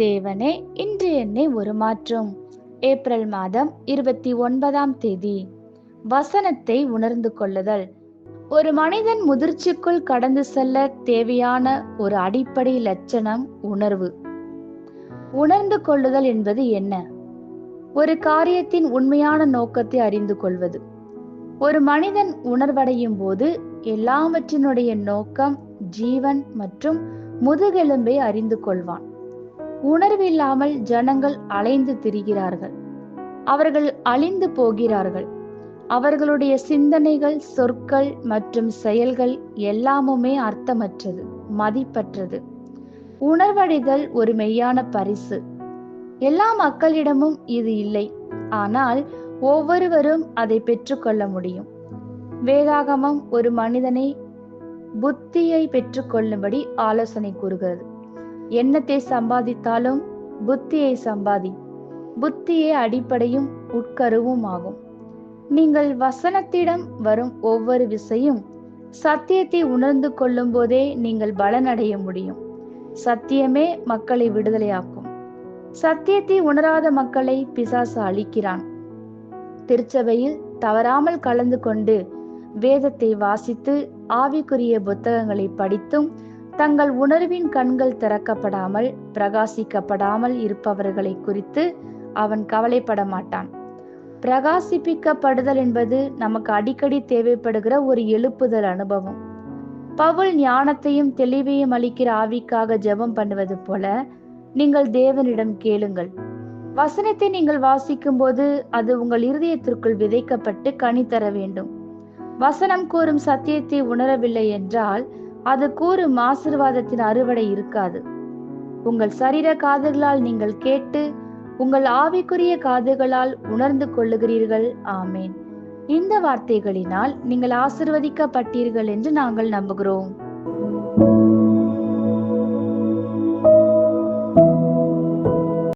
தேவனே, இன்று என்னை உருமாற்றும். ஏப்ரல் மாதம் 29ஆம் தேதி. வசனத்தை உணர்ந்து கொள்ளுதல். ஒரு மனிதன் முதிர்ச்சிக்குள் கடந்து செல்ல தேவையான ஒரு அடிப்படை லட்சணம் உணர்வு. உணர்ந்து கொள்ளுதல் என்பது என்ன? ஒரு காரியத்தின் உண்மையான நோக்கத்தை அறிந்து கொள்வது. ஒரு மனிதன் உணர்வடையும் போது எல்லாவற்றினுடைய நோக்கம், ஜீவன் மற்றும் முதுகெலும்பை அறிந்து கொள்வான். உணர்வில்லாமல் ஜனங்கள் அலைந்து திரிகிறார்கள். அவர்கள் அழிந்து போகிறார்கள். அவர்களுடைய சிந்தனைகள், சொற்கள் மற்றும் செயல்கள் எல்லாமுமே அர்த்தமற்றது, மதிப்பற்றது. உணர்வடைதல் ஒரு மெய்யான பரிசு. எல்லா மக்களிடமும் இது இல்லை, ஆனால் ஒவ்வொருவரும் அதை பெற்றுக்கொள்ள முடியும். வேதாகமம் ஒரு மனிதனை புத்தியை பெற்றுக்கொள்ளும்படி ஆலோசனை கூறுகிறது. எண்ணத்தை சம்பாதித்தாலும் புத்தியை சம்பாதி. புத்தியே அடிப்படையும் உட்கருவும் ஆகும். நீங்கள் வசனத்திடம் வரும் ஒவ்வொரு விசையும் சத்தியத்தை உணர்ந்து கொள்ளும் போதே நீங்கள் பலனடைய முடியும். சத்தியமே மக்களை விடுதலையாக்கும். சத்தியத்தை உணராத மக்களை பிசாசு அழிக்கிறான். திருச்சபையில் தவறாமல் கலந்து கொண்டு வேதத்தை வாசித்து ஆவிக்குரிய புத்தகங்களை படித்தும் தங்கள் உணர்வின் கண்கள் திறக்கப்படாமல் பிரகாசிக்கப்படாமல் இருப்பவர்களை குறித்து அவன் கவலைப்பட மாட்டான். பிரகாசிப்பிக்கப்படுதல் என்பது நமக்கு அடிக்கடி தேவைப்படுகிற ஒரு எழுப்புதல் அனுபவம். பவுல் ஞானத்தையும் தெளிவையும் அளிக்கிற ஆவிக்காக ஜெபம் பண்ணுவது போல நீங்கள் தேவனிடம் கேளுங்கள். வசனத்தை நீங்கள் வாசிக்கும் போது அது உங்கள் இருதயத்திற்குள் விதைக்கப்பட்டு கனி தர வேண்டும். வசனம் கூறும் சத்தியத்தை உணரவில்லை என்றால் அது கூறும் ஆசீர்வாதத்தின் அறுவடை இருக்காது. உங்கள் சரீர காதுகளால் நீங்கள் கேட்டு உங்கள் ஆவிக்குரிய காதுகளால் உணர்ந்து கொள்ளுகிறீர்கள். ஆமேன். இந்த வார்த்தைகளினால் நீங்கள் ஆசீர்வதிக்கப்பட்டீர்கள் என்று நாங்கள் நம்புகிறோம்.